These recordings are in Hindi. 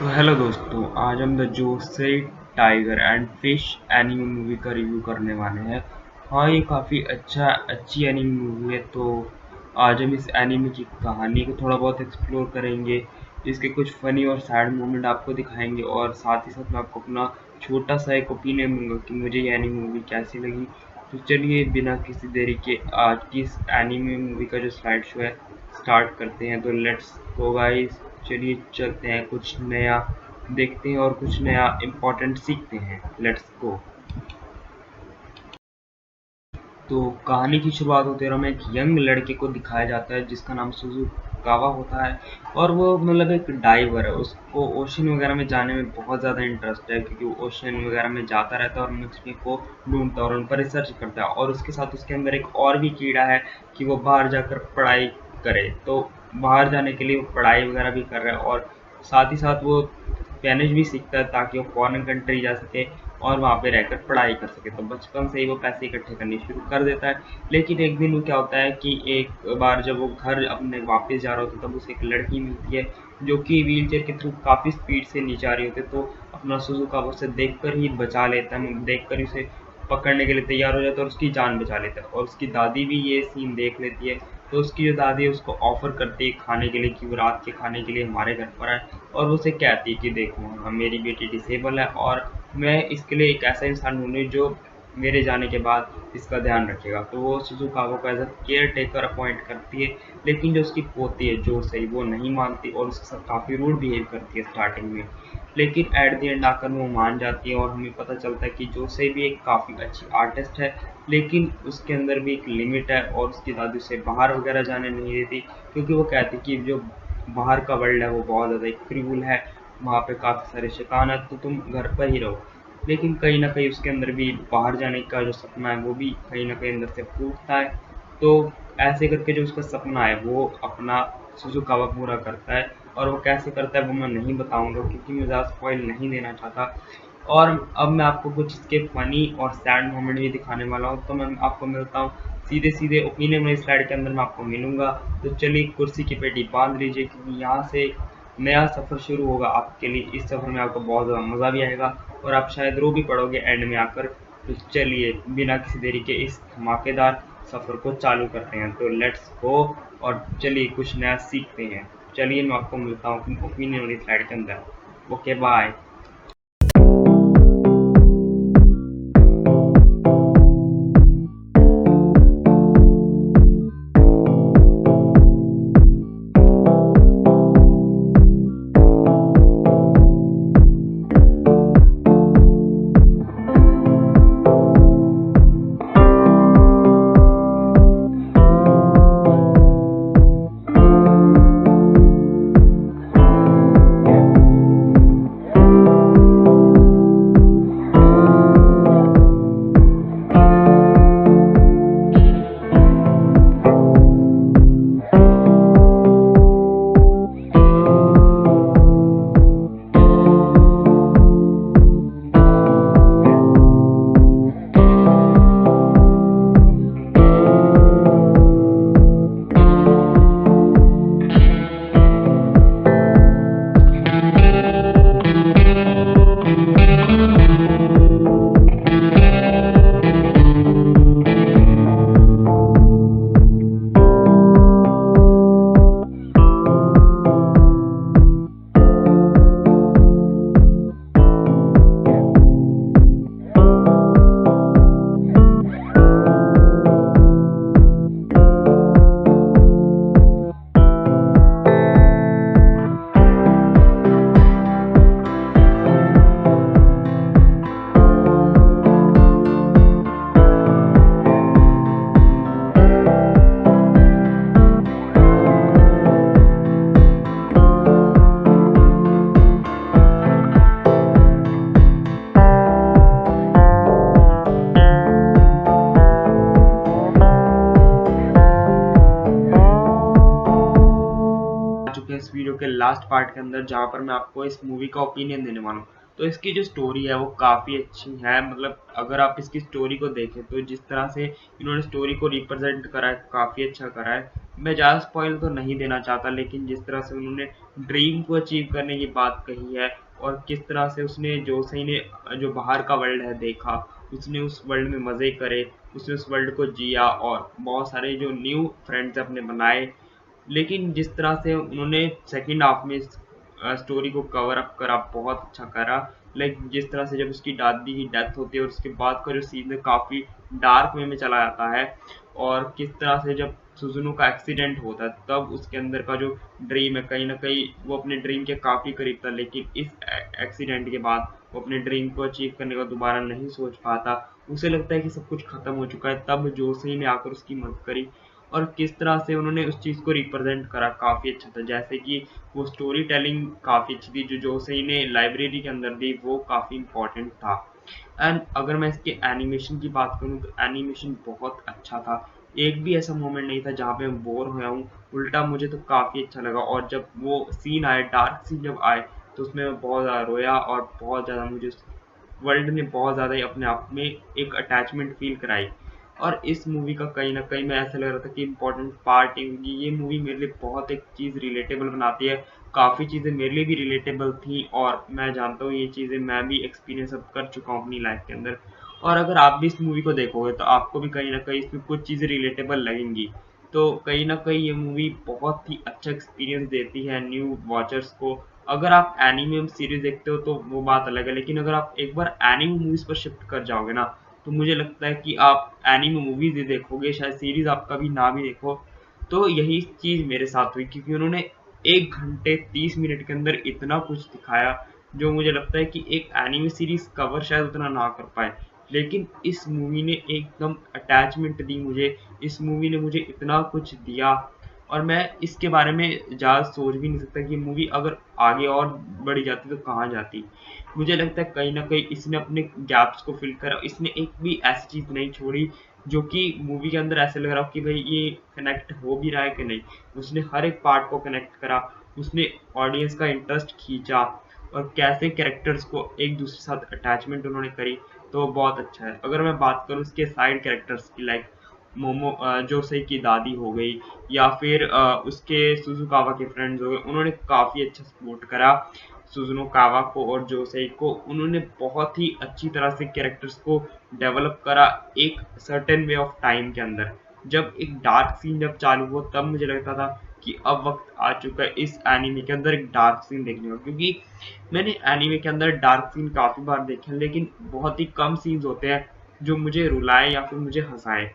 तो हेलो दोस्तों, आज हम the जोसेई tiger and fish anime movie का रिव्यू करने वाले हैं। हाँ, ये काफ़ी अच्छी एनिमे मूवी है। तो आज हम इस एनिमे की कहानी को थोड़ा बहुत एक्सप्लोर करेंगे, इसके कुछ फनी और सैड मोमेंट आपको दिखाएंगे और साथ ही साथ मैं आपको अपना छोटा सा एक ओपिनियन दूंगा कि मुझे ये एनिमे मूवी कैसी लगी। तो चलिए बिना किसी देरी के आज की इस एनिमे मूवी का जो स्लाइड शो है स्टार्ट करते हैं। तो लेट्स गो गाइस, चलिए चलते हैं, कुछ नया देखते हैं और कुछ नया इम्पोर्टेंट सीखते हैं। Let's go. तो कहानी की शुरुआत होते रहा में एक यंग लड़के को दिखाया जाता है जिसका नाम सुजुकावा होता है। और वो मतलब एक डाइवर है, उसको ओशन वगैरह में जाने में बहुत ज़्यादा इंटरेस्ट है क्योंकि वो ओशन वगैरह में जाता रहता है और मछली को ढूंढता है और उन पर रिसर्च करता है। और उसके साथ उसके अंदर एक और भी कीड़ा है कि वो बाहर जाकर पढ़ाई करे। तो बाहर जाने के लिए वो पढ़ाई वगैरह भी कर रहा है और साथ ही साथ वो स्पेनिश भी सीखता है ताकि वो फॉरेन कंट्री जा सके और वहाँ पे रहकर पढ़ाई कर सके। तो बचपन से ही वो पैसे इकट्ठे करने शुरू कर देता है। लेकिन एक दिन वो क्या होता है कि एक बार जब वो घर अपने वापस जा रहा होता है तब उसे एक लड़की मिलती है जो कि व्हील चेयर के थ्रू काफ़ी स्पीड से नीचे आ रही होती है। तो अपना सुजुकावा उसे देख कर ही बचा लेता है, देख कर उसे पकड़ने के लिए तैयार हो जाता है और उसकी जान बचा लेता है। और उसकी दादी भी ये सीन देख लेती है। तो उसकी जो दादी है उसको ऑफर करती है खाने के लिए कि वो रात के खाने के लिए हमारे घर पर आए। और वो उसे कहती है कि देखो, हाँ, मेरी बेटी डिसेबल है और मैं इसके लिए एक ऐसा इंसान ढूंढूँ जो मेरे जाने के बाद इसका ध्यान रखेगा। तो वो सुजुकावा को as a caretaker appoint करती है। लेकिन जो उसकी पोती है जोसेई, वो नहीं मानती और उसके साथ काफ़ी रूड बिहेव करती है स्टार्टिंग में। लेकिन एट द एंड आकर वो मान जाती है और हमें पता चलता है कि जोसेई भी एक काफ़ी अच्छी आर्टिस्ट है। लेकिन उसके अंदर भी एक लिमिट है और उसकी दादी उसे बाहर वगैरह जाने नहीं देती क्योंकि वो कहती कि जो बाहर का वर्ल्ड है वो बहुत ज़्यादा क्रूल है, वहाँ पे काफ़ी सारे शैतान हैं, तो तुम घर पर ही रहो। लेकिन कहीं न कहीं उसके अंदर भी बाहर जाने का जो सपना है वो भी कहीं न कहीं अंदर से फूटता है। तो ऐसे करके जो उसका सपना है वो अपना सुजुकावा पूरा करता है। और वो कैसे करता है वो मैं नहीं बताऊँगा क्योंकि मैं ज़्यादा स्पॉइल नहीं देना चाहता। और अब मैं आपको कुछ इसके फ़नी और सैड मोमेंट भी दिखाने वाला हूँ। तो मैं आपको मिलता हूँ सीधे-सीधे ओपिनियन वाली स्लाइड के अंदर मैं आपको मिलूँगा। तो चलिए कुर्सी की पेटी बाँध लीजिए क्योंकि यहाँ से नया सफ़र शुरू होगा आपके लिए। इस सफ़र में आपको बहुत ज़्यादा मज़ा भी आएगा और आप शायद रो भी पड़ोगे एंड में आकर। तो चलिए बिना किसी देरी के इस धमाकेदार सफ़र को चालू करते हैं। तो लेट्स गो और चलिए कुछ नया सीखते हैं। चलिए मैं आपको मिलता हूँ अपनी ओपिनियन वाली स्लाइड के अंदर। Okay bye. चुके हैं इस वीडियो के लास्ट पार्ट के अंदर जहाँ पर मैं आपको इस मूवी का ओपिनियन देने वाला हूँ। तो इसकी जो स्टोरी है वो काफ़ी अच्छी है। मतलब अगर आप इसकी स्टोरी को देखें तो जिस तरह से इन्होंने स्टोरी को रिप्रेजेंट करा है काफ़ी अच्छा करा है। मैं ज़्यादा स्पॉइल तो नहीं देना चाहता, लेकिन जिस तरह से उन्होंने ड्रीम को अचीव करने की बात कही है और किस तरह से उसने जोसेई ने जो बाहर का वर्ल्ड है देखा, उसने उस वर्ल्ड में मज़े करे, उसने उस वर्ल्ड को जिया और बहुत सारे जो न्यू फ्रेंड्स अपने बनाए। लेकिन जिस तरह से उन्होंने सेकंड हाफ में स्टोरी को कवर अप करा, बहुत अच्छा करा। लाइक जिस तरह से जब उसकी दादी की डेथ होती है और उसके बाद का जो सीन है काफ़ी डार्क वे में चला जाता है, और किस तरह से जब सुजुनु का एक्सीडेंट होता है तब उसके अंदर का जो ड्रीम है कहीं ना कहीं वो अपने ड्रीम के काफ़ी करीब था, लेकिन इस एक्सीडेंट के बाद वो अपने ड्रीम को अचीव करने का दोबारा नहीं सोच पाता। उसे लगता है कि सब कुछ खत्म हो चुका है, तब जोशी ने आकर उसकी मदद करी। और किस तरह से उन्होंने उस चीज़ को रिप्रेजेंट करा काफ़ी अच्छा था, जैसे कि वो स्टोरी टेलिंग काफ़ी अच्छी थी जो जोसेई ने लाइब्रेरी के अंदर दी, वो काफ़ी इम्पोर्टेंट था। एंड अगर मैं इसके एनिमेशन की बात करूँ तो एनिमेशन बहुत अच्छा था। एक भी ऐसा मोमेंट नहीं था जहाँ पे मैं बोर हुआ हूँ, उल्टा मुझे तो काफ़ी अच्छा लगा। और जब वो सीन आए, डार्क सीन जब आए, तो उसमें मैं बहुत ज़्यादा रोया और बहुत ज़्यादा मुझे उस वर्ल्ड ने बहुत ज़्यादा ही अपने आप में एक अटैचमेंट फील कराई। और इस मूवी का कहीं न कहीं मैं ऐसा लग रहा था कि इम्पोर्टेंट पार्ट ही होगी। ये मूवी मेरे लिए बहुत एक चीज़ रिलेटेबल बनाती है। काफ़ी चीज़ें मेरे लिए भी रिलेटेबल थी और मैं जानता हूँ ये चीज़ें मैं भी एक्सपीरियंस अब कर चुका हूँ अपनी लाइफ के अंदर। और अगर आप भी इस मूवी को देखोगे तो आपको भी कहीं न कहीं इसमें कुछ चीज़ें रिलेटेबल लगेंगी। तो कहीं न कहीं ये मूवी बहुत ही अच्छा एक्सपीरियंस देती है न्यू वॉचर्स को। अगर आप एनिमे सीरीज़ देखते हो तो वो बात अलग है, लेकिन अगर आप एक बार एनिमे मूवीज़ पर शिफ्ट कर जाओगे ना, तो मुझे लगता है कि आप एनीमे मूवीज़ ही देखोगे, शायद सीरीज़ आप कभी ना भी देखो। तो यही चीज़ मेरे साथ हुई, क्योंकि उन्होंने 1 घंटे 30 मिनट के अंदर इतना कुछ दिखाया, जो मुझे लगता है कि एक एनीमे सीरीज़ कवर शायद उतना ना कर पाए। लेकिन इस मूवी ने एकदम अटैचमेंट दी मुझे, इस मूवी ने मुझे इतना कुछ दिया, और मैं इसके बारे में ज़्यादा सोच भी नहीं सकता कि मूवी अगर आगे और बढ़ी जाती तो कहाँ जाती। मुझे लगता है कहीं न कहीं इसने अपने गैप्स को फ़िल करा, इसने एक भी ऐसी चीज़ नहीं छोड़ी जो कि मूवी के अंदर ऐसे लग रहा हो कि भई ये कनेक्ट हो भी रहा है कि नहीं। उसने हर एक पार्ट को कनेक्ट करा, उसने ऑडियंस का इंटरेस्ट खींचा और कैसे कैरेक्टर्स को एक-दूसरे के साथ अटैचमेंट उन्होंने करी, तो बहुत अच्छा है। अगर मैं बात करूँ इसके साइड कैरेक्टर्स की, लाइक जोसे की दादी हो गई, या फिर उसके सुजुकावा के फ्रेंड्स हो गए, उन्होंने काफ़ी अच्छा सपोर्ट करा सुज़ुनोकावा को और जोसेई को। उन्होंने बहुत ही अच्छी तरह से कैरेक्टर्स को डेवलप करा एक सर्टेन वे ऑफ टाइम के अंदर। जब एक डार्क सीन जब चालू हुआ तब मुझे लगता था कि अब वक़्त आ चुका है इस एनीमे के अंदर एक डार्क सीन देखने का, क्योंकि मैंने एनीमे के अंदर डार्क सीन काफ़ी बार देखे हैं, लेकिन बहुत ही कम सीन्स होते हैं जो मुझे रुलाएँ या फिर मुझे हँसाएँ।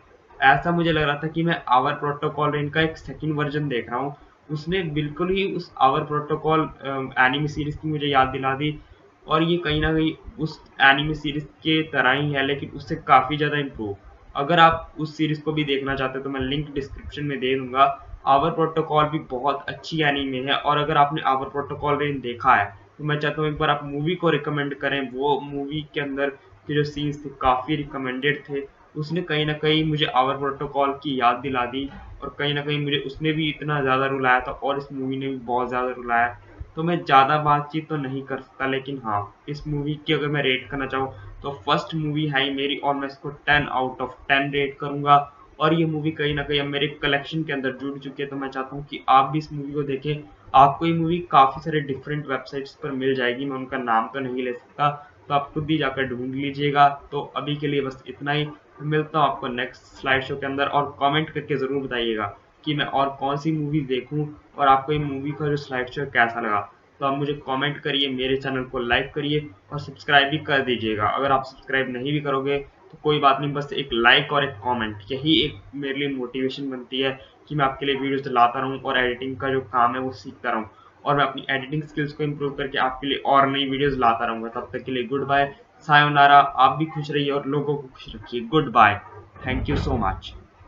ऐसा मुझे लग रहा था कि मैं आवर प्रोटोकॉल रेन का एक सेकंड वर्ज़न देख रहा हूँ। उसने बिल्कुल ही उस आवर प्रोटोकॉल एनिमे सीरीज़ की मुझे याद दिला दी, और ये कहीं न कहीं उस एनिमे सीरीज़ के तरह ही है, लेकिन उससे काफ़ी ज़्यादा इम्प्रूव। अगर आप उस सीरीज़ को भी देखना चाहते हो तो मैं लिंक डिस्क्रिप्शन में दे दूँगा। आवर प्रोटोकॉल भी बहुत अच्छी एनीमे है, और अगर आपने आवर प्रोटोकॉल रेन देखा है, तो मैं चाहता हूँ एक बार आप मूवी को रिकमेंड करें। वो मूवी के अंदर के जो सीन्स थे काफ़ी रिकमेंडेड थे। उसने कहीं न कहीं मुझे आवर प्रोटोकॉल की याद दिला दी, और कहीं न कहीं मुझे उसने भी इतना ज़्यादा रुलाया था और इस मूवी ने भी बहुत ज़्यादा रुलाया। तो मैं ज़्यादा बातचीत तो नहीं कर सकता, लेकिन हाँ, इस मूवी की अगर मैं रेट करना चाहूँ तो फर्स्ट मूवी है ही मेरी, और मैं इसको 10 आउट ऑफ 10 रेट करूँगा। और ये मूवी कहीं न कहीं अब मेरे कलेक्शन के अंदर जुड़ चुकी है, तो मैं चाहता हूँ कि आप भी इस मूवी को देखें। आपको ये मूवी काफ़ी सारे डिफरेंट वेबसाइट्स पर मिल जाएगी, मैं उनका नाम तो नहीं ले सकता, तो आप खुद ही जाकर ढूँढ लीजिएगा। तो अभी के लिए बस इतना ही। मिलता हूँ आपको नेक्स्ट स्लाइड शो के अंदर, और कमेंट करके ज़रूर बताइएगा कि मैं और कौन सी मूवी देखूं, और आपको ये मूवी का जो स्लाइड शो कैसा लगा। तो आप मुझे कमेंट करिए, मेरे चैनल को लाइक करिए और सब्सक्राइब भी कर दीजिएगा। अगर आप सब्सक्राइब नहीं भी करोगे तो कोई बात नहीं, बस एक लाइक और एक कमेंट, यही एक मेरे लिए मोटिवेशन बनती है कि मैं आपके लिए वीडियोस लाता रहूं और एडिटिंग का जो काम है वो सीखता रहूं, और मैं अपनी एडिटिंग स्किल्स को इम्प्रूव करके आपके लिए और नई वीडियोस लाता रहूंगा। तब तक के लिए गुड बाय, सायोनारा। आप भी खुश रहिए और लोगों को खुश रखिए। Goodbye, thank you so much.